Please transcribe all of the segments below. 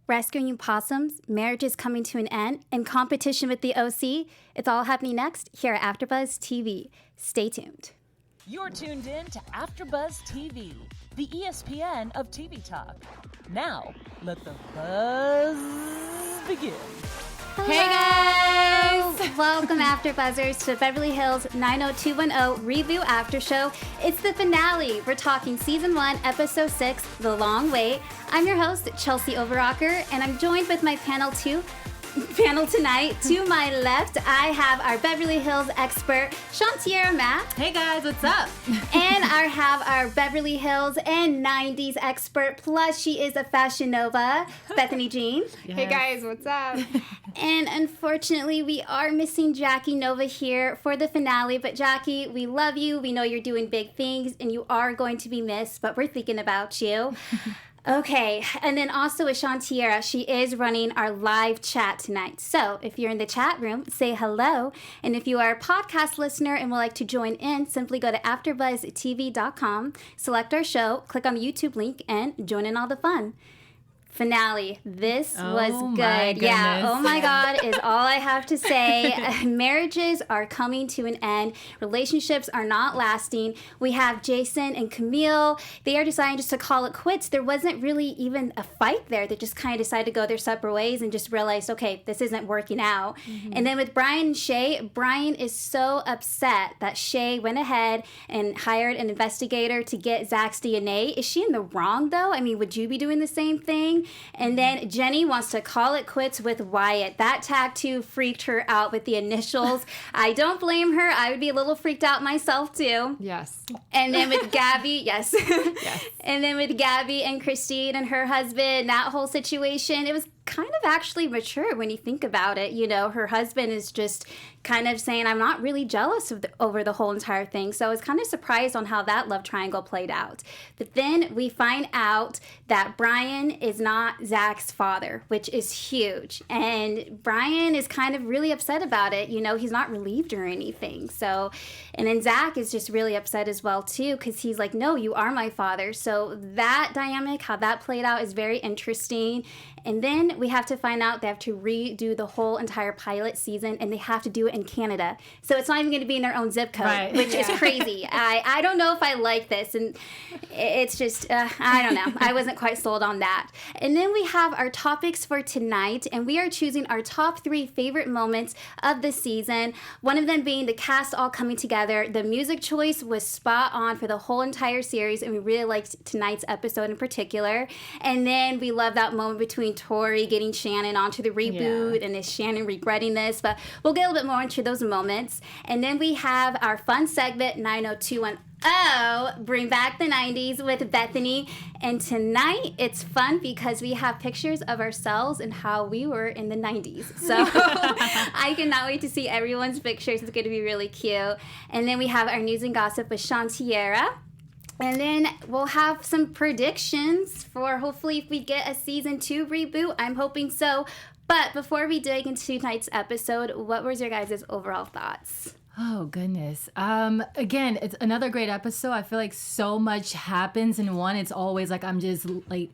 Rescuing possums, marriages coming to an end, and competition with the OC. It's all happening next here at AfterBuzz TV. Stay tuned. You're tuned in to AfterBuzz TV, the ESPN of TV talk. Now, let the buzz begin. Hello. Hey guys! Welcome AfterBuzzers to Beverly Hills 90210 Reboot After Show. It's the finale. We're talking Season 1, Episode 6, The Long Wait. I'm your host, Chelsea Overrocker, and I'm joined with my panel tonight. To my left, I have our Beverly Hills expert, Shanthi. Hey guys, what's up? And I have our Beverly Hills and 90s expert, plus she is a fashion nova, Bethany Jean. Yes. Hey guys, what's up? And unfortunately, we are missing Jackie Nova here for the finale. But Jackie, we love you. We know you're doing big things, and you are going to be missed, but we're thinking about you. Okay, and then also with Shanthi, she is running our live chat tonight. So if you're in the chat room, say hello. And if you are a podcast listener and would like to join in, simply go to AfterBuzzTV.com, select our show, click on the YouTube link, and join in all the fun. Finale. This was good. Yeah. Oh my God is all I have to say. Marriages are coming to an end. Relationships are not lasting. We have Jason and Camille. They are deciding just to call it quits. There wasn't really even a fight there. They just kind of decided to go their separate ways and just realized, okay, this isn't working out. Mm-hmm. And then with Brian and Shay, Brian is so upset that Shay went ahead and hired an investigator to get Zach's DNA. Is she in the wrong though? I mean, would you be doing the same thing? And then Jenny wants to call it quits with Wyatt. That tattoo freaked her out with the initials. I don't blame her. I would be a little freaked out myself too. Yes. And then with Gabby, yes. Yes. And then with Gabby and Christine and her husband, that whole situation, it was kind of actually mature when you think about it. You know, her husband is just kind of saying, I'm not really jealous over the whole entire thing. So I was kind of surprised on how that love triangle played out. But then we find out that Brian is not Zach's father, which is huge. And Brian is kind of really upset about it. You know, he's not relieved or anything. So, and then Zach is just really upset as well too, because he's like, no, you are my father. So that dynamic, how that played out is very interesting. And then we have to find out they have to redo the whole entire pilot season, and they have to do it in Canada. So it's not even going to be in their own zip code, right. Which is crazy. I don't know if I like this, and it's just, I don't know. I wasn't quite sold on that. And then we have our topics for tonight, and we are choosing our top 3 favorite moments of the season, one of them being the cast all coming together. The music choice was spot on for the whole entire series, and we really liked tonight's episode in particular. And then we love that moment between Torey getting Shannon onto the reboot, and is Shannon regretting this? But we'll get a little bit more into those moments. And then we have our fun segment, 90210, Bring Back the 90s with Bethany. And tonight it's fun because we have pictures of ourselves and how we were in the 90s. So I cannot wait to see everyone's pictures. It's going to be really cute. And then we have our news and gossip with Shanthi. And then we'll have some predictions for hopefully if we get a season 2 reboot. I'm hoping so. But before we dig into tonight's episode, what was your guys' overall thoughts? Oh, goodness. Again, it's another great episode. I feel like so much happens in one. It's always like I'm just like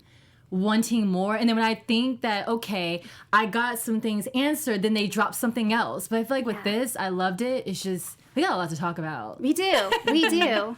wanting more. And then when I think that, okay, I got some things answered, then they drop something else. But I feel like with this, I loved it. It's just, we got a lot to talk about. We do. We do.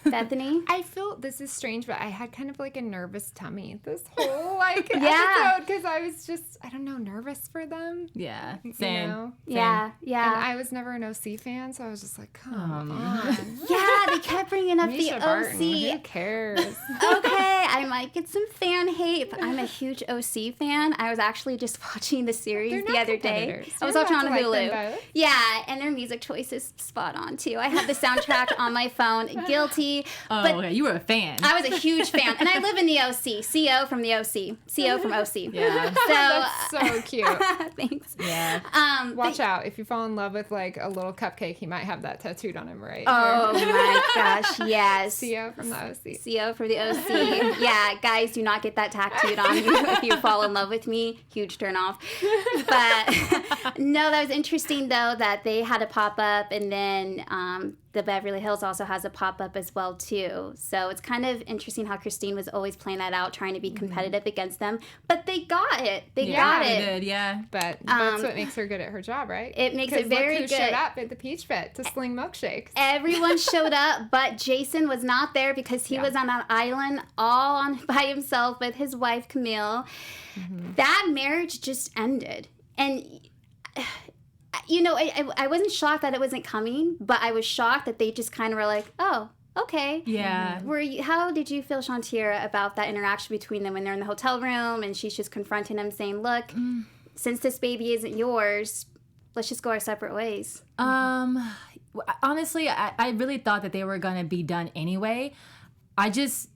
Bethany? I feel this is strange, but I had kind of like a nervous tummy this whole like Yeah. episode because I was just, I don't know, nervous for them. Yeah, You same. know? Yeah, yeah. And I was never an OC fan, so I was just like, come on. Yeah, they kept bringing up the Misha Barton, who OC. cares? Okay, I might get some fan hate, but I'm a huge OC fan. I was actually just watching the series They're the not other day. competitors. I was You're watching on allowed to like Hulu. them both. Yeah, and their music choice is spot on too. I have the soundtrack on my phone. Guilty. Oh, but okay. You were a fan. I was a huge fan, and I live in the OC. CO from the OC. CO from OC. Yeah. So That's so cute. thanks. Yeah. Watch out. If you fall in love with like a little cupcake, he might have that tattooed on him right Oh here. my gosh, yes. CO from the OC. CO from the OC. Yeah, guys, do not get that tattooed on you if you fall in love with me. Huge turn off. But no, that was interesting though that they had a pop up, and then then the Beverly Hills also has a pop-up as well too. So it's kind of interesting how Christine was always playing that out, trying to be competitive against them. But they got it. They got it. They did, yeah. But that's what makes her good at her job, right? It makes it very look who good. showed up at the Peach Pit to sling milkshakes. Everyone showed up, but Jason was not there because he was on an island all by himself with his wife, Camille. That marriage just ended. And, you know, I wasn't shocked that it wasn't coming, but I was shocked that they just kind of were like, oh, okay. Yeah. How did you feel, Shantira, about that interaction between them when they're in the hotel room and she's just confronting him saying, look, since this baby isn't yours, let's just go our separate ways? Honestly, I really thought that they were going to be done anyway. I just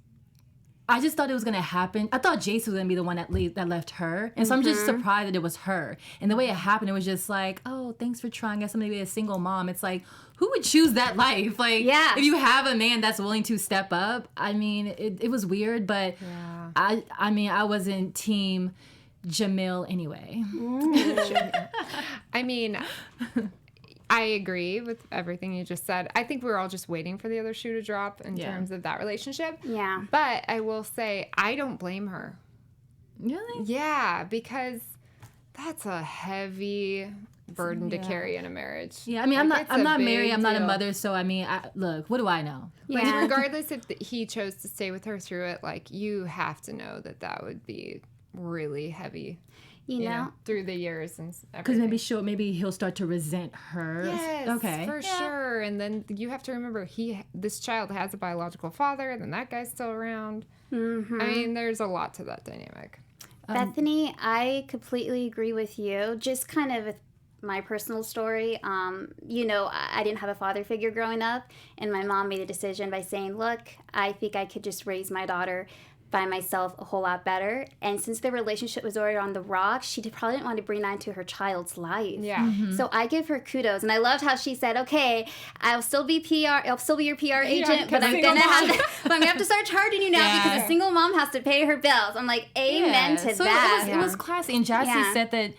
thought it was going to happen. I thought Jason was going to be the one that left her. And so I'm just surprised that it was her. And the way it happened, it was just like, oh, thanks for trying. I guess I'm going to be a single mom. It's like, who would choose that life? Like, if you have a man that's willing to step up, I mean, it was weird, but I mean, I wasn't team Jamil anyway. I mean, I agree with everything you just said. I think we were all just waiting for the other shoe to drop in terms of that relationship. Yeah. But I will say, I don't blame her. Really? Yeah, because that's a heavy burden to carry in a marriage. Yeah, I mean, Like, I'm not it's a married, big I'm not a deal. mother, so I mean, look, what do I know? Like, Yeah. regardless if he chose to stay with her through it, like, you have to know that would be really heavy, You know? through the years and Because everything. maybe he'll start to resent her. Yes, Okay. for sure. And then you have to remember, this child has a biological father, then that guy's still around. I mean, there's a lot to that dynamic. Bethany, I completely agree with you. Just kind of my personal story. You know, I didn't have a father figure growing up, and my mom made a decision by saying, look, I think I could just raise my daughter by myself a whole lot better. And since their relationship was already on the rocks, she probably didn't want to bring that into her child's life. Yeah. So I give her kudos. And I loved how she said, okay, I'll still be your PR agent, but I'm gonna have to start charging you now because a single mom has to pay her bills. I'm like, amen to so that. It was classy. And Jassy Yeah. said that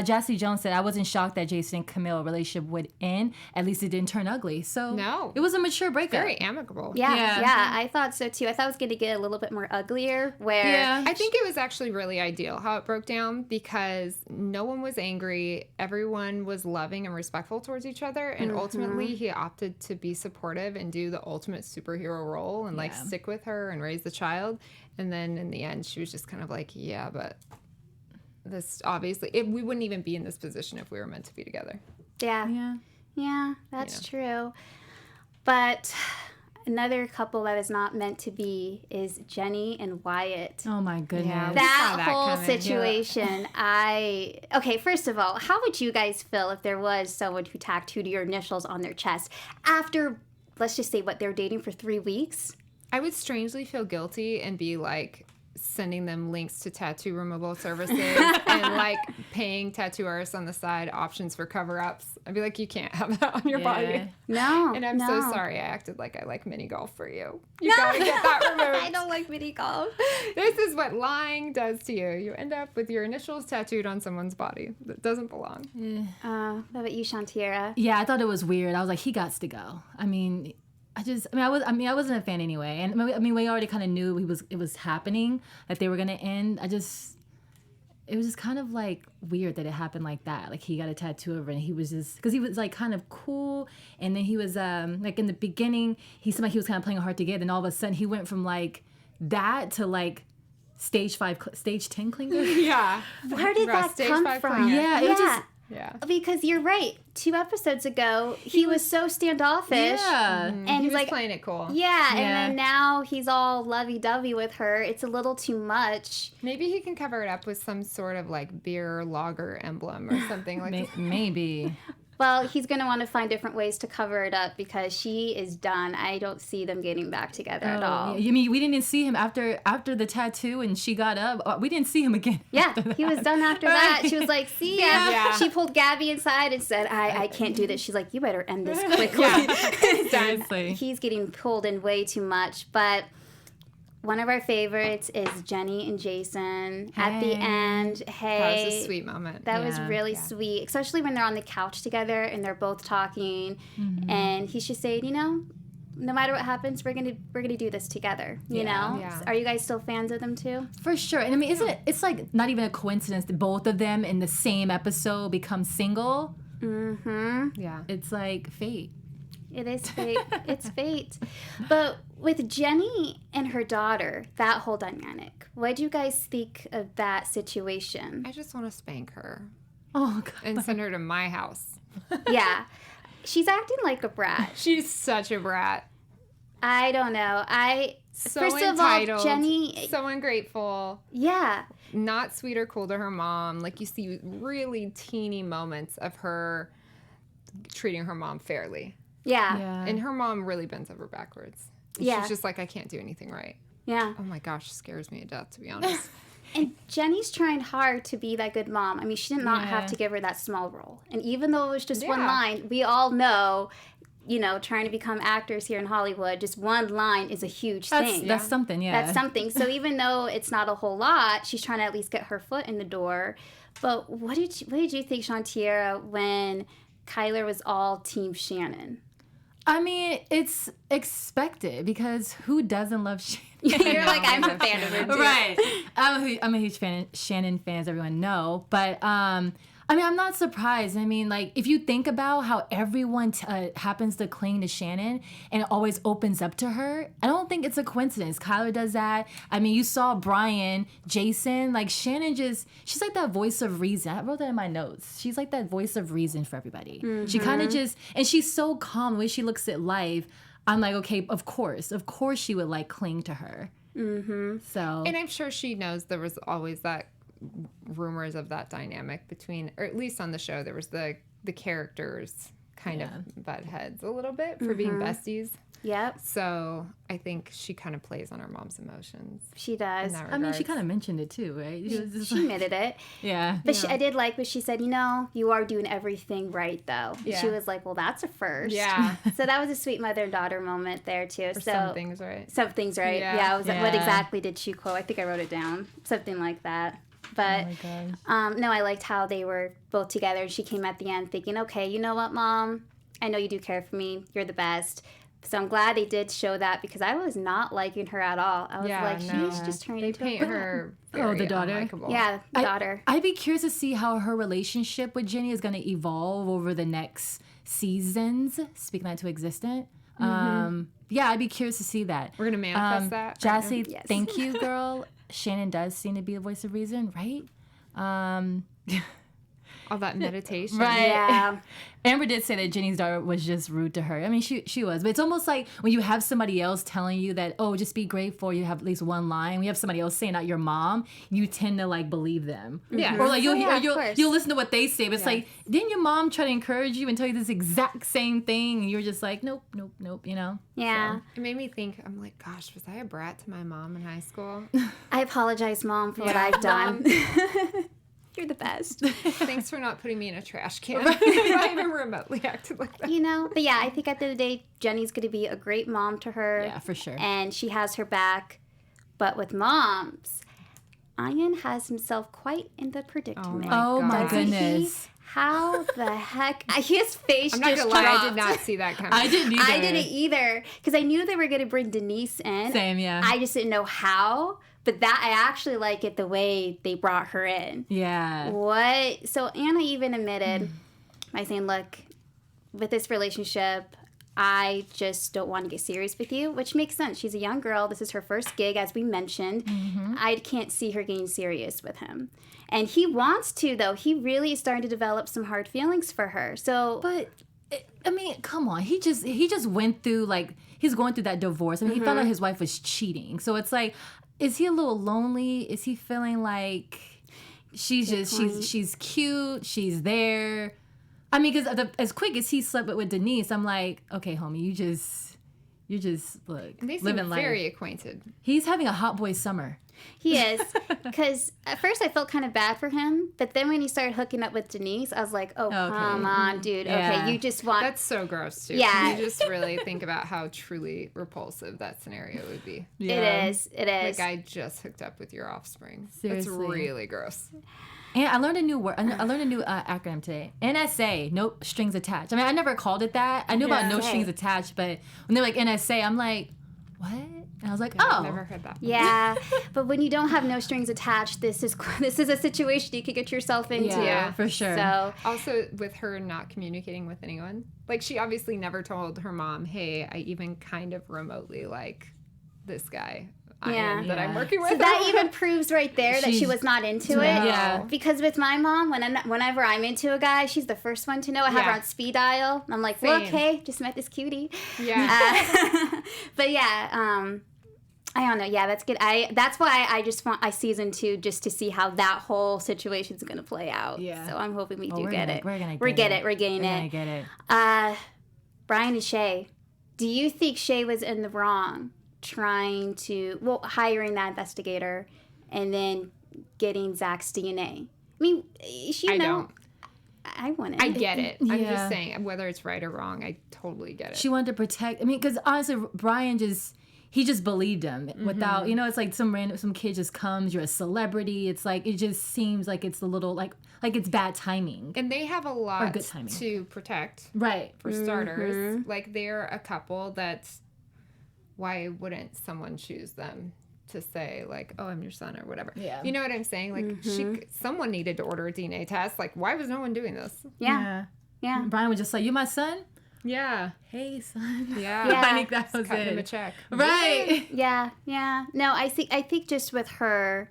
Jassy Jones said, I wasn't shocked that Jason and Camille relationship would end. At least it didn't turn ugly. So No. it was a mature breakup. Very amicable. Yeah, I thought so too. I thought it was going to get a little bit more uglier where I think it was actually really ideal how it broke down because no one was angry. Everyone was loving and respectful towards each other. And ultimately, he opted to be supportive and do the ultimate superhero role and like stick with her and raise the child. And then in the end, she was just kind of like, yeah, but this obviously, we wouldn't even be in this position if we were meant to be together. Yeah, that's true. But another couple that is not meant to be is Jenny and Wyatt. Oh my goodness. Yeah. That that whole coming. situation, okay, first of all, how would you guys feel if there was someone who tattooed your initials on their chest after, let's just say, they're dating for 3 weeks? I would strangely feel guilty and be like sending them links to tattoo removal services and like paying tattoo artists on the side options for cover-ups. I'd be like, you can't have that on your body. No. And I'm so sorry I acted like I like mini golf for you. You gotta get that removed. I don't like mini golf. This is what lying does to you. You end up with your initials tattooed on someone's body that doesn't belong. What about you, Shantira? Yeah, I thought it was weird. I was like, he got to go. I wasn't a fan anyway. And I mean, we already kind of knew it was happening, that they were going to end. It was just kind of like weird that it happened like that. Like he got a tattoo over and he was just, because he was like kind of cool. And then he was like in the beginning, he seemed like he was kind of playing hard to get. And all of a sudden he went from like that to like stage 10 clinger. Yeah. Where did that Stage come 5 from? clinger. Yeah, it was just, Yeah. Because you're right. 2 episodes ago, he was so standoffish. yeah. And He he's was like, playing it cool. yeah, and Yeah. then now he's all lovey-dovey with her. It's a little too much. Maybe he can cover it up with some sort of like beer lager emblem or something like Maybe. Well, he's going to want to find different ways to cover it up because she is done. I don't see them getting back together at all. You mean we didn't see him after the tattoo and she got up? We didn't see him again. Yeah, he was done after that. She was like, see ya. Yeah. She pulled Gabby inside and said, I can't do this. She's like, you better end this quickly. Seriously. He's getting pulled in way too much. But one of our favorites is Jenny and Jason at the end. Hey, That was a sweet moment. That was really sweet, especially when they're on the couch together and they're both talking, and he's just saying, you know, no matter what happens, we're gonna do this together. You know? Yeah. Are you guys still fans of them too? For sure. And I mean, isn't it? It's like not even a coincidence that both of them in the same episode become single. Yeah. It's like fate. It is fate. It's fate. But with Jenny and her daughter, that whole dynamic, what do you guys think of that situation? I just want to spank her Oh God. and send her to my house. Yeah. She's acting like a brat. She's such a brat. I don't know. So First entitled. of all, Jenny, So ungrateful. yeah. Not sweet or cool to her mom. Like, you see really teeny moments of her treating her mom fairly. Yeah. Yeah. And her mom really bends over backwards. And Yeah. She's just like, I can't do anything right. Yeah. Oh my gosh, scares me to death, to be honest. And Jenny's trying hard to be that good mom. I mean, she did not have Yeah. to give her that small role. And even though it was just one Yeah. line, we all know, you know, trying to become actors here in Hollywood, just one line is a huge thing. That's something. Yeah. That's something. So even though it's not a whole lot, she's trying to at least get her foot in the door. But what did you think, Shantiera, when Kyler was all Team Shannon? I mean, it's expected because who doesn't love Shannon? You're like, I'm a fan of her too. Right. I'm a huge fan. Shannon fans, everyone know. But I mean, I'm not surprised. I mean, like, if you think about how everyone happens to cling to Shannon and it always opens up to her, I don't think it's a coincidence. Kyler does that. I mean, you saw Brian, Jason, like Shannon she's like that voice of reason. I wrote that in my notes. She's like that voice of reason for everybody. She kind of just, and she's so calm the way she looks at life. I'm like, okay, of course she would like cling to her. So, And I'm sure she knows there was always that rumors of that dynamic between, or at least on the show, there was the characters kind of butt heads a little bit for being besties. Yep, So I think she kind of plays on her mom's emotions. she does. in that I mean, she regards. kind of mentioned it too, right? She was just She like, admitted it. yeah. But I did like what she said, you know, you are doing everything right, though. And she Yeah. was like, well, that's a first. Yeah. So that was a sweet mother-daughter moment there, too. Or So some things, right? Something's right. Yeah. Yeah, I was like, what Yeah. exactly did she quote? I think I wrote it down. Something like that. But, Oh my gosh. no, I liked how they were both together. She came at the end thinking, okay, you know what, Mom? I know you do care for me. You're the best. So I'm glad they did show that because I was not liking her at all. I was like, she's just turning They into paint a brat. her Oh, very the daughter? unlikable. Yeah, daughter. I'd be curious to see how her relationship with Jenny is going to evolve over the next seasons. Speaking that to existent. Yeah, I'd be curious to see that. We're going to manifest that. right now. Jassy, Yes. thank you, girl. Shannon does seem to be a voice of reason, right? All that meditation. Right. Yeah. Amber did say that Jenny's daughter was just rude to her. I mean, she was. But it's almost like when you have somebody else telling you that, oh, just be grateful, you have at least one line. We have somebody else saying out your mom, you tend to, like, believe them. Yeah. Or, like, Yeah, of course. you'll listen to what they say. But it's like, didn't your mom try to encourage you and tell you this exact same thing? And you're just like, nope, you know? Yeah. It made me think, I'm like, gosh, was I a brat to my mom in high school? I apologize, Mom, for what I've done. You're the best. Thanks for not putting me in a trash can. I even remotely acted like that. You know, but yeah, I think at the end of the day, Jenny's going to be a great mom to her. Yeah, for sure. And she has her back. But with moms, Ian has himself quite in the predicament. Oh, my Doesn't he? goodness. How the heck? His face I'm not just gonna lie, I dropped. did not see that coming. I didn't either. I didn't either. Because I knew they were going to bring Denise in. Same, yeah. I just didn't know how. But that, I actually like it the way they brought her in. Yeah. What? So Anna even admitted by saying, look, with this relationship, I just don't want to get serious with you, which makes sense. She's a young girl. This is her first gig, as we mentioned. I can't see her getting serious with him. And he wants to, though. He really is starting to develop some hard feelings for her. So, But I mean, come on. He just went through, like, he's going through that divorce. I mean, he found out his wife was cheating. So it's like, is he a little lonely? Is he feeling like she's cute, she's there? I mean, because as quick as he slept with Denise, I'm like, okay, homie, You're just They seem living life. very acquainted. He's having a hot boy summer. He is, because at first I felt kind of bad for him, but then when he started hooking up with Denise, I was like, oh, come on, dude. Yeah. Okay, you just want... That's so gross, too. Yeah. You just really think about how truly repulsive that scenario would be. It is. Like, I just hooked up with your offspring. Seriously. That's really gross. And I learned a new word. I learned a new acronym today. NSA, no strings attached. I mean, I never called it that. I knew about no strings attached, but when they're like NSA, I'm like, what? And I was like, I've never heard that. Yeah, but when you don't have no strings attached, this is a situation you could get yourself into. Yeah, for sure. So Also, with her not communicating with anyone, like she obviously never told her mom, "Hey, I even kind of remotely like this guy that I'm working with." So that even proves right there that she was not into it. Yeah. Because with my mom, whenever I'm into a guy, she's the first one to know. I have her on speed dial. I'm like, look, hey, just met this cutie. Yeah. But yeah, I don't know. Yeah, that's good. That's why I just want season 2 just to see how that whole situation's gonna play out. Yeah. So I'm hoping we do We're get gonna it. get it. We're getting We're it. gonna get it. Brian and Shay, do you think Shay was in the wrong hiring that investigator and then getting Zach's DNA? I mean, I don't. I wouldn't. I get it. I'm Yeah. just saying, whether it's right or wrong, I totally get it. She wanted to protect. I mean, because honestly, Brian just believed him without. It's like some kid just comes. You're a celebrity. It's like it just seems like it's a little like it's bad timing. And they have a lot good timing. to protect. Right. For starters, like they're a couple that's. Why wouldn't someone choose them to say like, "Oh, I'm your son" or whatever? Yeah. You know what I'm saying? Like someone needed to order a DNA test. Like, why was no one doing this? Yeah. Brian was just like, "You my son? Yeah. Hey, son." Yeah. I think that was Cutting it. him a check. Right. Yeah. No, I think just with her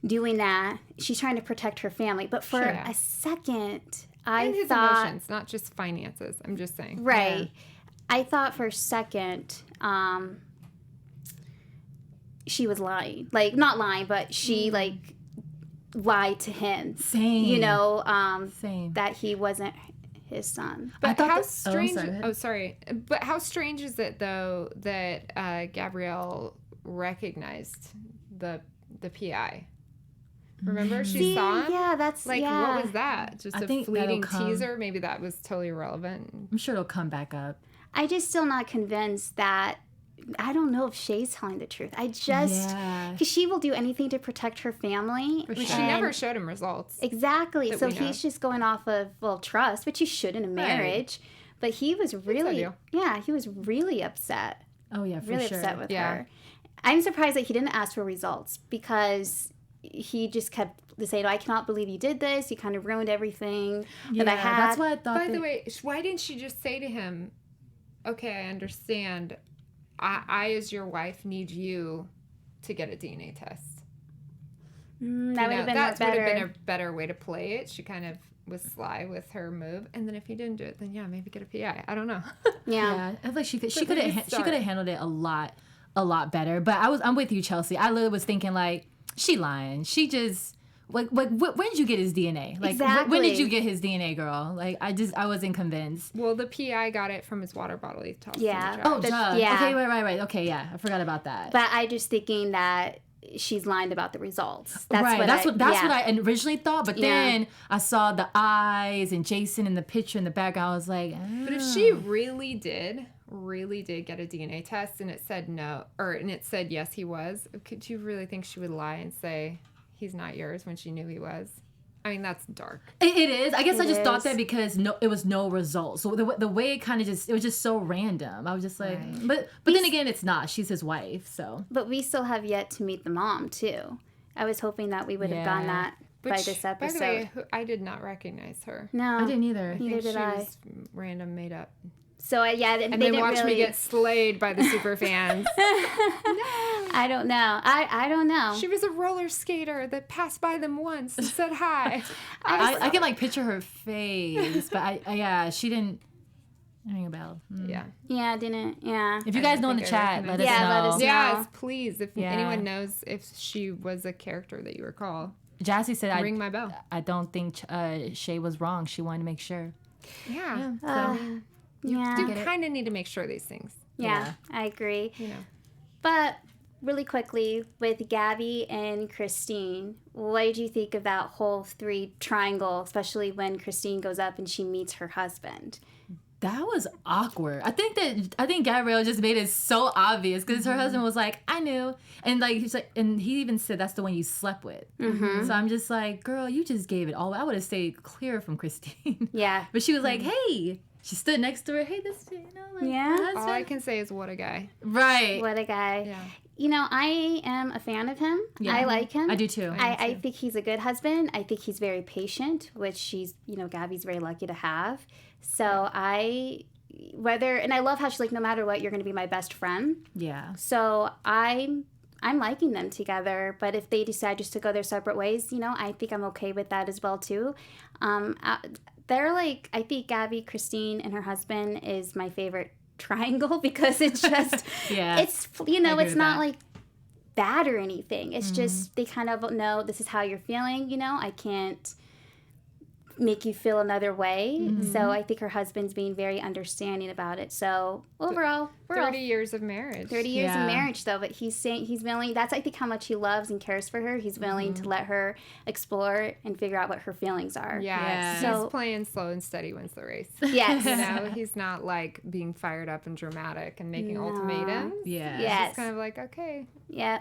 doing that, she's trying to protect her family. But for a second, And his thought emotions, not just finances. I'm just saying. right. Yeah. I thought for a second, she was lying. Like, not lying, but she, like, lied to him. Same. Same. That he wasn't his son. But thought how that- strange? I'm sorry. But how strange is it though that Gabrielle recognized the PI? Remember, she saw him. Yeah, that's Like, what was that? Just I a think fleeting that'll come. teaser? Maybe that was totally irrelevant. I'm sure it'll come back up. I just still not convinced that. I don't know if Shay's telling the truth. I just because she will do anything to protect her family. For But sure. she never showed him results. Exactly. that So we know. he's just going off of trust, which you should in a marriage. But he was really he was really upset. Oh yeah, for Really sure. upset with Yeah. her. I'm surprised that he didn't ask for results because he just kept saying, "I cannot believe you did this. You kind of ruined everything that I had." That's why I thought. By the way, why didn't she just say to him, "Okay, I understand. I as your wife, need you to get a DNA test." That would have been that would better. have been a better way to play it. She kind of was sly with her move, and then if he didn't do it, then maybe get a PI. I don't know. Yeah. I feel like she could really have start. handled it a lot better. But I'm with you, Chelsea. I literally was thinking like she lying. She just when did you get his DNA? Like when did Exactly. you get his DNA, girl? Like I wasn't convinced. Well, the PI got it from his water bottle. He tossed Yeah. in the trash. Oh, duh. yeah. Okay, right. Okay, yeah, I forgot about that. But I just thinking that she's lying about the results. That's right. what That's what I originally thought. But Yeah. then I saw the eyes and Jason in the picture in the background. I was like, But if she really did get a DNA test and it said no, and it said yes, he was, could you really think she would lie and say he's not yours when she knew he was? I mean, that's dark. It is. I guess I just thought is. that because it was no results. So the way it kind of it was just so random. I was just like, but then again, it's not. She's his wife, so. But we still have yet to meet the mom too. I was hoping that we would have gotten that by this episode. By the way, I did not recognize her. No, I didn't either. I Neither think did she I. was random, made up. So And they then didn't watch really, me get slayed by the super fans. I don't know. I don't know. She was a roller skater that passed by them once and said hi. I can like picture her face, but she didn't ring a bell. Yeah. Yeah, didn't. Yeah. If you guys know in the think I chat, let us Yeah, know. let us know. Yes, please. If Yeah. anyone knows if she was a character that you recall, Jassy said, ring my bell. I don't think Shay was wrong. She wanted to make sure. Yeah. Yeah. You kind of need to make sure of these things. Yeah, I agree. You know. But really quickly, with Gabby and Christine, what did you think of that whole 3 triangle, especially when Christine goes up and she meets her husband? That was awkward. I think Gabrielle just made it so obvious because her husband was like, I knew. And like he's like, and he even said that's the one you slept with. So I'm just like, girl, you just gave it all. I would have stayed clear from Christine. Yeah. But she was like, hey. She stood next to her. Hey, this, you know, like, Yeah. my husband. All I can say is what a guy. Right. What a guy. Yeah. You know, I am a fan of him. Yeah. I like him. I do too. I think he's a good husband. I think he's very patient, which she's, you know, Gabby's very lucky to have. So and I love how she's like, no matter what, you're going to be my best friend. Yeah. So I'm liking them together. But if they decide just to go their separate ways, you know, I think I'm okay with that as well too. They're like, I think Gabby, Christine, and her husband is my favorite triangle because it's just, it's, you know, it's not like bad or anything. It's just, they kind of know this is how you're feeling, you know, I can't make you feel another way. So I think her husband's being very understanding about it. So overall, we're 30 years of marriage. 30 years of marriage, though, but he's saying he's willing. That's, I think, how much he loves and cares for her. He's willing to let her explore and figure out what her feelings are. Yeah. So He's playing slow and steady wins the race. yes, You know, he's not like being fired up and dramatic and making ultimatums. Yeah. Yes. It's kind of like, okay, yeah.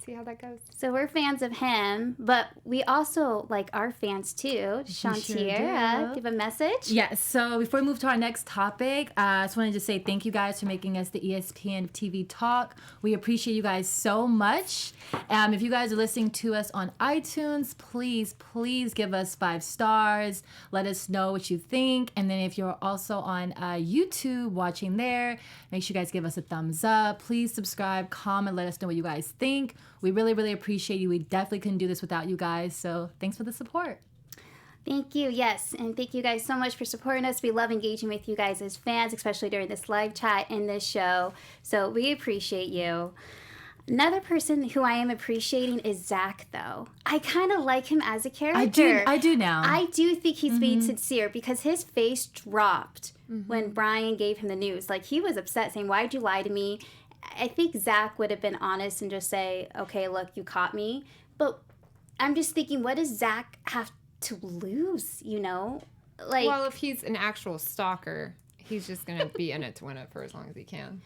see how that goes. So we're fans of him, but we also like our fans too. Shanthi, give a message. Yes. So before we move to our next topic, I just wanted to say thank you guys for making us the ESPN TV Talk. We appreciate you guys so much. If you guys are listening to us on iTunes, please give us 5 stars. Let us know what you think. And then if you're also on YouTube watching there, make sure you guys give us a thumbs up. Please subscribe, comment, let us know what you guys think. We really, really appreciate you. We definitely couldn't do this without you guys. So thanks for the support. Thank you. Yes. And thank you guys so much for supporting us. We love engaging with you guys as fans, especially during this live chat in this show. So we appreciate you. Another person who I am appreciating is Zach, though. I kind of like him as a character. I do now. I do think he's being sincere because his face dropped when Brian gave him the news. Like, he was upset, saying, why'd you lie to me? I think Zach would have been honest and just say, okay, look, you caught me. But I'm just thinking, what does Zach have to lose, you know? Like, Well, if he's an actual stalker, he's just going to be in it to win it for as long as he can.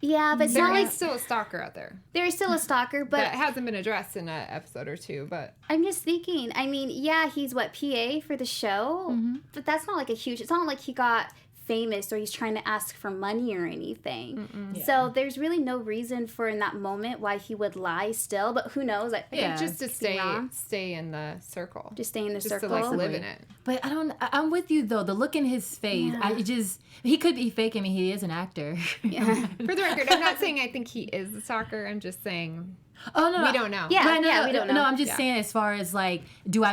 yeah, but it's There not is like still a stalker out there. there's still a stalker, but That hasn't been addressed in an episode or two, but I'm just thinking, I mean, yeah, he's PA for the show, but that's not like a huge, it's not like he got famous or he's trying to ask for money or anything. So there's really no reason for in that moment why he would lie still, but who knows? just to wrong. stay in the circle. Just stay in the Just circle. to like live in it. But I'm with you though. The look in his face, he could be fake. I mean, he is an actor. For the record, I'm not saying I think he is the stalker. I'm just saying Oh no, we don't know. Yeah, Right, no, we don't know. No, I'm just saying as far as like, do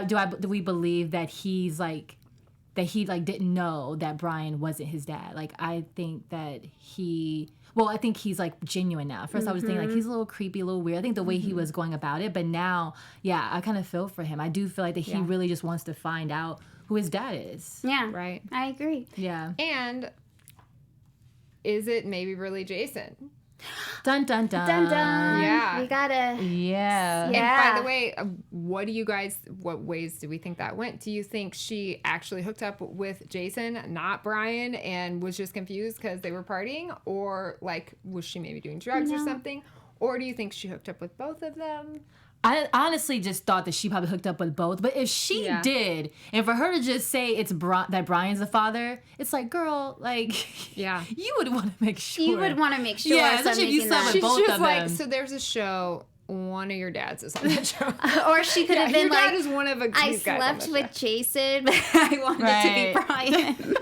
we believe that he's like, that he like didn't know that Brian wasn't his dad? Like, I think that I think he's like genuine now. First I was thinking like he's a little creepy, a little weird. I think the way he was going about it, but now, I kind of feel for him. I do feel like that he really just wants to find out who his dad is. Yeah. Right. I agree. Yeah. And is it maybe really Jason? Dun dun dun. Dun dun. Yeah. We gotta. Yeah. And Yeah. by the way, what ways do we think that went? Do you think she actually hooked up with Jason, not Brian, and was just confused because they were partying? Or like, was she maybe doing drugs or something? Or do you think she hooked up with both of them? I honestly just thought that she probably hooked up with both. But if she did, and for her to just say that Brian's the father, it's like, girl, like, you would want to make sure. You would want to make sure. Yeah, especially if you making slept that. with both Just of like, them. so there's a show. One of your dads is on that show. Or she could have been your like, dad is one of a I these guys on slept the with show. Jason, but I wanted to be Brian.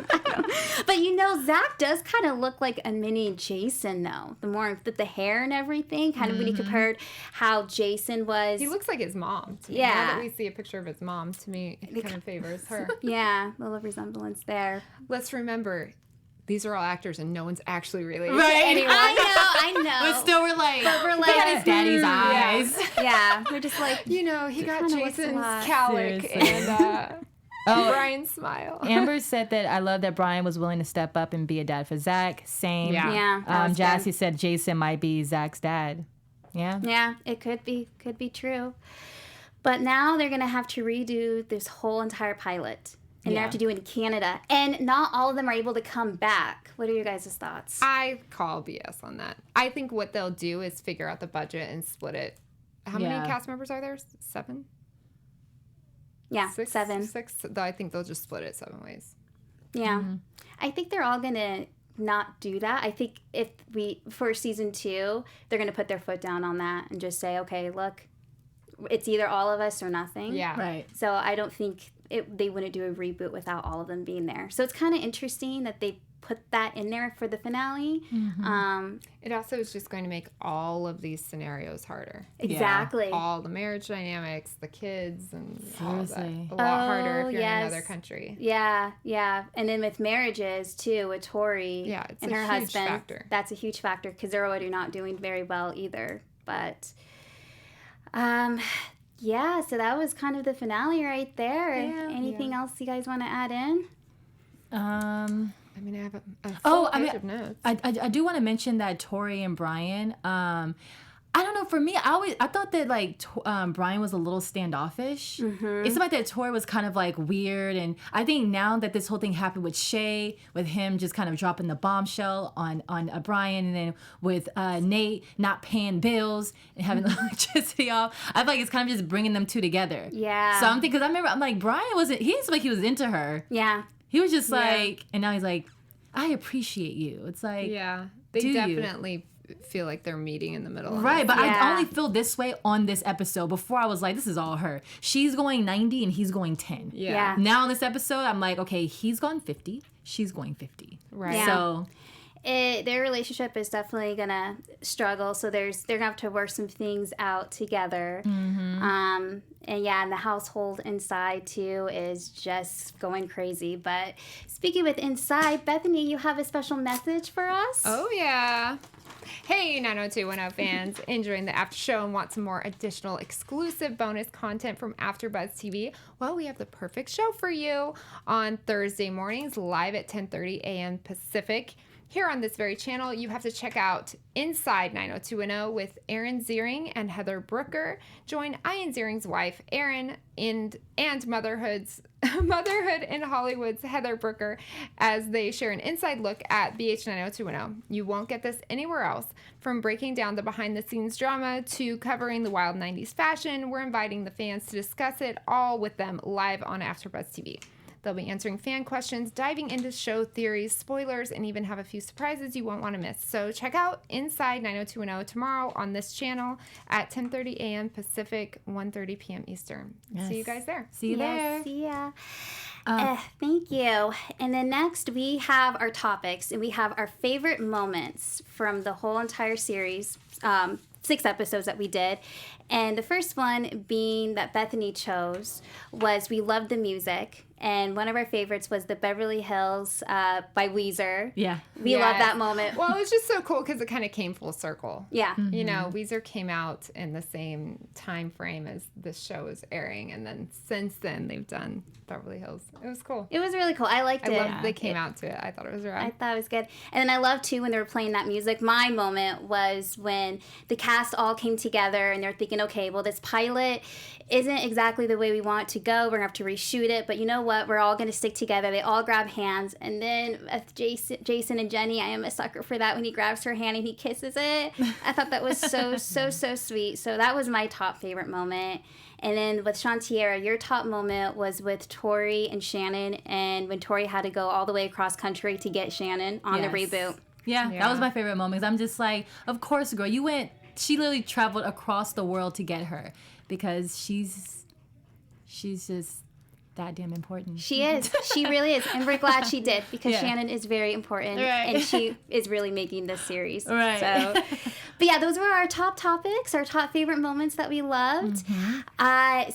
But you know, Zach does kind of look like a mini Jason, though. The more with the hair and everything, kind of when you compared how Jason was. He looks like his mom. To me. Yeah. Now that we see a picture of his mom, to me, it kind of favors her. Yeah, a little resemblance there. Let's remember, these are all actors and no one's actually related to Right. anyone. I know. But still, we're like, we're look at like, his daddy's eyes. Yeah, we're just like, You know, he got kinda looks a Jason's lot. cowlick Seriously. and Oh, Brian's smile. Amber said that I love that Brian was willing to step up and be a dad for Zach. Same. Yeah. Yeah. That was Jassy good. said Jason might be Zach's dad. Yeah. Yeah, it could be true. But now they're going to have to redo this whole entire pilot. And they have to do it in Canada. And not all of them are able to come back. What are your guys' thoughts? I call BS on that. I think what they'll do is figure out the budget and split it. How many cast members are there? 7? Yeah, Six? 7. 6? Though I think they'll just split it 7 ways. Yeah. I think they're all going to not do that. I think for season 2, they're going to put their foot down on that and just say, okay, look, it's either all of us or nothing. Yeah. Right. So I don't think they wouldn't do a reboot without all of them being there. So it's kind of interesting that they put that in there for the finale. It also is just going to make all of these scenarios harder. Exactly. All the marriage dynamics, the kids, and all of that. Seriously. A lot harder if you're yes. in another country. Yeah. And then with marriages, too, with Torey It's and a her huge husband. factor. That's a huge factor because they're already not doing very well either. But, yeah, so that was kind of the finale right there. Anything else you guys want to add in? I mean, I have a full page of notes. I do want to mention that Torey and Brian. I don't know. For me, I thought that like Brian was a little standoffish. It seemed like that Torey was kind of like weird, and I think now that this whole thing happened with Shay, with him just kind of dropping the bombshell on Brian, and then with Nate not paying bills and having the electricity off, I feel like it's kind of just bringing them two together. Yeah. So I'm thinking, because I remember I'm like Brian wasn't. He seemed like he was into her. Yeah. He was just like, and now he's like, I appreciate you. It's like, They do you? definitely feel like they're meeting in the middle. on Right, this. but Yeah. I only feel this way on this episode. Before I was like, this is all her. She's going 90 and he's going 10. Yeah. Now on this episode, I'm like, okay, he's gone 50. She's going 50. Right. Yeah. So, Their relationship is definitely gonna struggle, so they're gonna have to work some things out together. And the household inside too is just going crazy. But speaking with inside, Bethany, you have a special message for us? Oh, yeah. Hey, 90210 fans, enjoying the after show and want some more additional exclusive bonus content from AfterBuzz TV? Well, we have the perfect show for you on Thursday mornings, live at 10:30 a.m. Pacific. Here on this very channel, you have to check out Inside 90210 with Erin Ziering and Heather Brooker. Join Ian Ziering's wife, Erin, and Motherhood in Hollywood's Heather Brooker as they share an inside look at BH90210. You won't get this anywhere else. From breaking down the behind-the-scenes drama to covering the wild 90s fashion, we're inviting the fans to discuss it all with them live on AfterBuzz TV. They'll be answering fan questions, diving into show theories, spoilers, and even have a few surprises you won't want to miss. So check out Inside 90210 tomorrow on this channel at 10:30 a.m. Pacific, 1:30 p.m. Eastern. Yes. See you guys there. see you there. Yeah. Thank you. And then next we have our topics, and we have our favorite moments from the whole entire series, 6 episodes that we did. And the first one being that Bethany chose was We Love the Music. And one of our favorites was the Beverly Hills by Weezer. Yeah. We Yes. love that moment. Well, it was just so cool because it kind of came full circle. Yeah. You know, Weezer came out in the same time frame as this show was airing, and then since then they've done Beverly Hills. It was cool. It was really cool. I liked I it. loved they came out to it. I thought it was I rad. thought it was good. And then I love, too, when they were playing that music. My moment was when the cast all came together and they're thinking, okay, well, this pilot isn't exactly the way we want it to go. We're going to have to reshoot it. But you know what? We're all going to stick together. They all grab hands. And then Jason and Jenny, I am a sucker for that when he grabs her hand and he kisses it. I thought that was so sweet. So that was my top favorite moment. And then with Shantiera, your top moment was with Torey and Shannon, and when Torey had to go all the way across country to get Shannon on the Yes. reboot. Yeah, Yeah. that was my favorite moment. 'Cause I'm just like, of course, girl, you went. She literally traveled across the world to get her because she's just that damn important. She is. She really is. And we're glad she did because Yeah. Shannon is very important. Right. And she is really making this series. Right. So, but yeah, those were our top topics, our top favorite moments that we loved.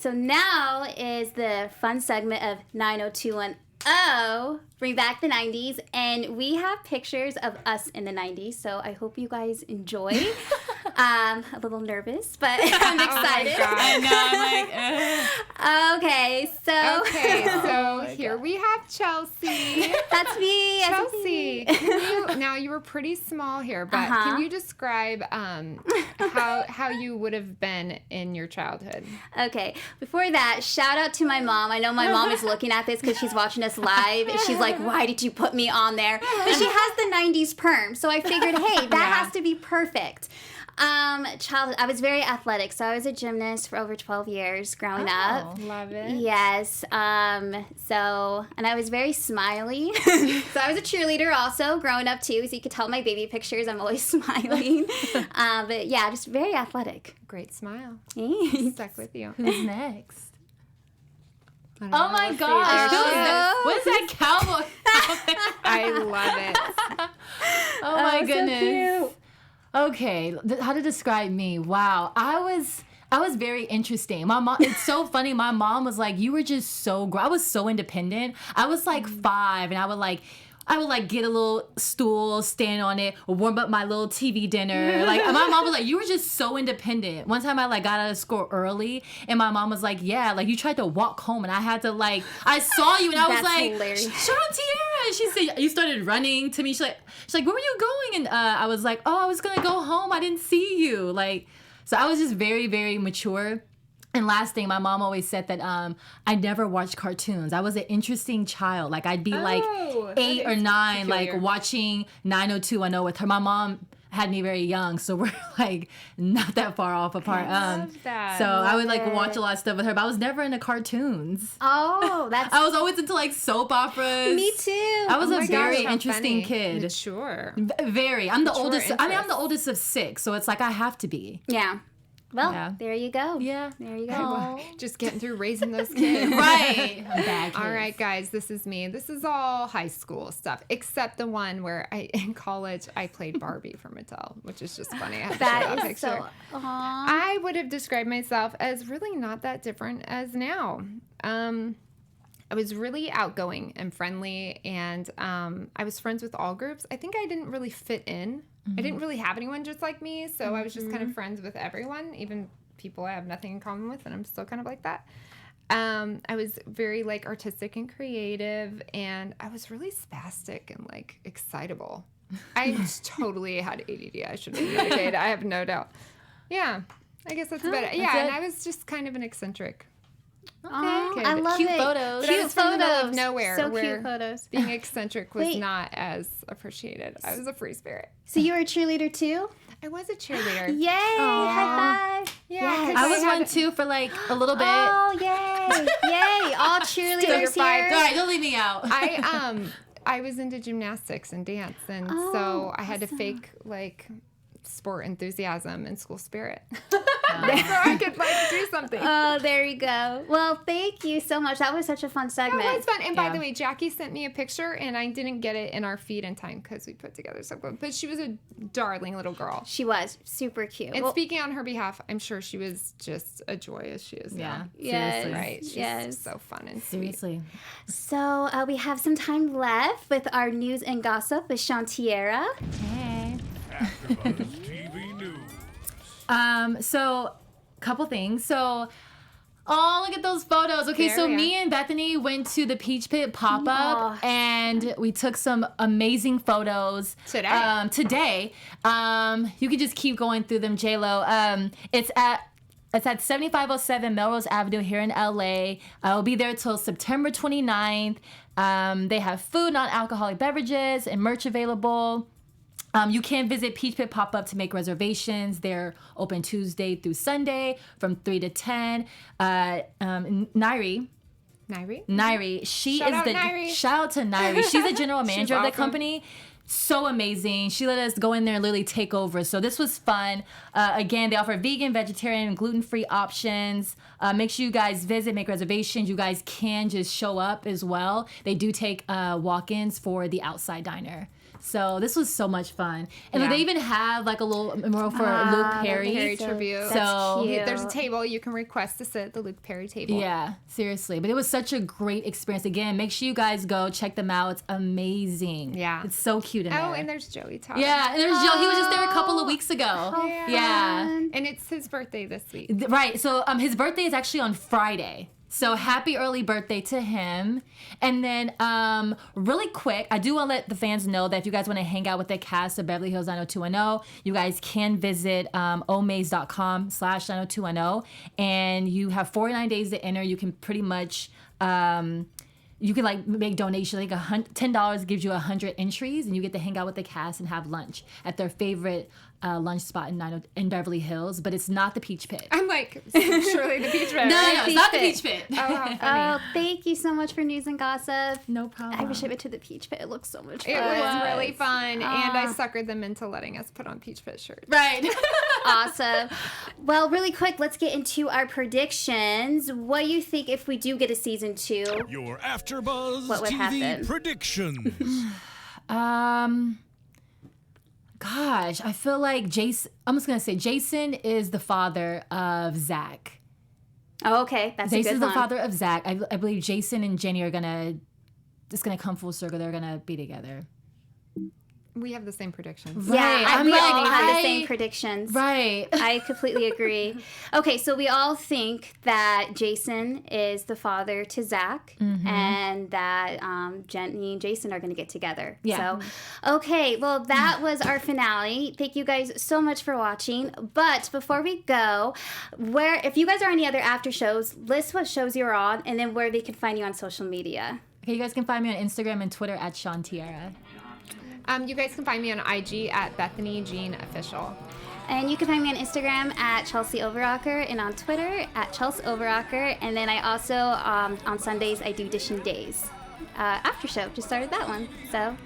So now is the fun segment of 90210, Bring Back the 90s. And we have pictures of us in the 90s. So I hope you guys enjoy. A little nervous, but I'm excited. I know. I'm like, Okay, so Here we have Chelsea. that's me. that's Chelsea, me. now you were pretty small here, but can you describe how you would have been in your childhood? Okay, before that, shout out to my mom. I know my mom is looking at this because she's watching us live, and she's like, "Why did you put me on there?" But she has the '90s perm, so I figured, hey, that has to be perfect. Childhood, I was very athletic, so I was a gymnast for over 12 years growing up. Love it. Yes. And I was very smiley. So I was a cheerleader also growing up too. So you could tell my baby pictures, I'm always smiling. But yeah, just very athletic. Great smile. Thanks. Stuck with you. who's next? I don't know, Oh my let's see. gosh. There she is. What's that cowboy? I love it. Oh my so goodness. cute. Okay, how to describe me? Wow, I was very interesting. My mom, it's so funny. My mom was like, "You were just so I was so independent. I was like 5, and I would get a little stool, stand on it, warm up my little TV dinner. Like my mom was like, "You were just so independent." One time I got out of school early, and my mom was like, "Yeah, like you tried to walk home, and I had to I saw you, and I was That's like, hilarious. Shanthi." She said, "You started running to me." She's like, "Where were you going?" And I was like, "Oh, I was gonna go home. I didn't see you." So I was just very, very mature. And last thing, my mom always said that I never watched cartoons. I was an interesting child. I'd be that 8 or is 9, peculiar. watching 90210 with her. My mom had me very young, so we're not that far off apart. love that. So I would Love watch it. a lot of stuff with her, but I was never into cartoons. Oh, that's I was always into soap operas. me too. I was Oh a my very gosh, how interesting funny. kid. Mature. Very. I'm the Mature oldest. I mean, I'm the interests. oldest of 6, so it's I have to be. Yeah. Well, Yeah. there you go. Yeah. There you go. Aw. Just getting through raising those kids. Right. I'm bad All kids. right, guys, this is me. This is all high school stuff, except the one where in college I played Barbie for Mattel, which is just funny. I have to show That is picture. so. Aww. I would have described myself as really not that different as now. I was really outgoing and friendly, and I was friends with all groups. I think I didn't really fit in. I didn't really have anyone just like me, so I was just kind of friends with everyone, even people I have nothing in common with, and I'm still kind of like that. I was very artistic and creative, and I was really spastic and excitable. I totally had ADD. I should have been medicated. I have no doubt. Yeah, I guess that's about it. Yeah, and it. I was just kind of an eccentric. Aw, Okay, I but love cute it. photos. But I Cute was from the middle of photos. nowhere, So where cute photos. being eccentric was Wait. not as appreciated. I was a free spirit. So you were a cheerleader too? I was a cheerleader. Yay! High five. Yeah, Yes. 'cause I was had- one too for a little bit. Oh, yay! Yay! All cheerleaders five. here. All right, don't leave me out. I was into gymnastics and dance, and so I had to fake sport enthusiasm and school spirit so I could do something. Oh, there you go. Well, thank you so much. That was such a fun segment. That was fun. And by Yeah. the way, Jackie sent me a picture, and I didn't get it in our feed in time because we put together so good. But she was a darling little girl. She was super cute. And Well, speaking on her behalf, I'm sure she was just a joy as she is Yeah. now. yes, Seriously. Right? She's yes. so fun and sweet. Seriously. So we have some time left with our news and gossip with Shantiera. Hey. AfterBuzz TV News. So couple things. So oh, look at those photos. Okay, There so we me and Bethany went to the Peach Pit pop-up and we took some amazing photos. Today. Today. You can just keep going through them, J-Lo. It's at 7507 Melrose Avenue here in LA. I'll be there till September 29th. They have food, non-alcoholic beverages, and merch available. You can visit Peach Pit Pop-Up to make reservations. They're open Tuesday through Sunday from 3 to 10. Nairi, she Shout is out the Nairi. shout out to Nairi. She's the general manager of the awesome. company. So amazing. She let us go in there and literally take over. So this was fun. Again, they offer vegan, vegetarian, and gluten-free options. Make sure you guys visit, make reservations. You guys can just show up as well. They do take walk-ins for the outside diner. So this was so much fun. And Yeah. they even have like a little memorial for Luke Perry. Perry tribute. So cute. There's a table you can request to sit at the Luke Perry table. yeah, seriously. But it was such a great experience. Again, make sure you guys go check them out. It's amazing. Yeah. It's so cute in there. Oh, and there's Joey Todd. yeah, and there's Joe. He was just there a couple of weeks ago. Oh, Yeah. And it's his birthday this week. Right. So his birthday is actually on Friday. So happy early birthday to him. And then really quick, I do want to let the fans know that if you guys want to hang out with the cast of Beverly Hills 90210, you guys can visit omaze.com/90210. And you have 49 days to enter. You can pretty much... you can like make donations. Like $10 gives you 100 entries, and you get to hang out with the cast and have lunch at their favorite lunch spot in Beverly Hills. But it's not the Peach Pit. I'm like, surely the Peach Pit. No, right? it's not the Peach Pit. Oh, how funny. Oh, thank you so much for news and gossip. No problem. I wish I went to the Peach Pit. It looks so much fun. It was really fun, and I suckered them into letting us put on Peach Pit shirts. Right. Awesome. Well, really quick, let's get into our predictions. What do you think if we do get a season 2? Your AfterBuzz What would TV happen? predictions. Gosh, I feel like Jason. I'm just gonna say Jason is the father of Zach. Oh, okay. That's Jason's a good the one. father of Zach. I believe Jason and Jenny are gonna. It's gonna come full circle. They're gonna be together. We have the same predictions. Yeah, we all have the I- same predictions. Right. I completely agree. Okay, so we all think that Jason is the father to Zach, and that Jenny and Jason are going to get together. Yeah. So, okay, well, that was our finale. Thank you guys so much for watching. But before we go, if you guys are on any other after shows, list what shows you're on, and then where they can find you on social media. Okay, you guys can find me on Instagram and Twitter at Shantiara. You guys can find me on IG at Bethany Jean Official. And you can find me on Instagram at Chelsea Overrocker and on Twitter at Chelsea Overrocker. And then I also, on Sundays, I do Dish and Days after show. Just started that one. So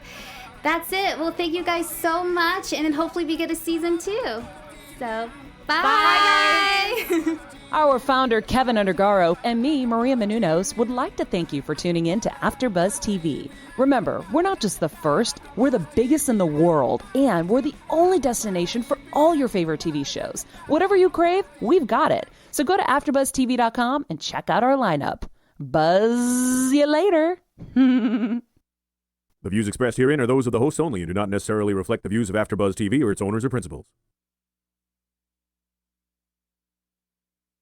that's it. Well, thank you guys so much. And then hopefully we get a season 2. So bye. Our founder, Keven Undergaro, and me, Maria Menounos, would like to thank you for tuning in to AfterBuzz TV. Remember, we're not just the first, we're the biggest in the world, and we're the only destination for all your favorite TV shows. Whatever you crave, we've got it. So go to AfterBuzzTV.com and check out our lineup. Buzz you later. The views expressed herein are those of the hosts only and do not necessarily reflect the views of AfterBuzz TV or its owners or principals.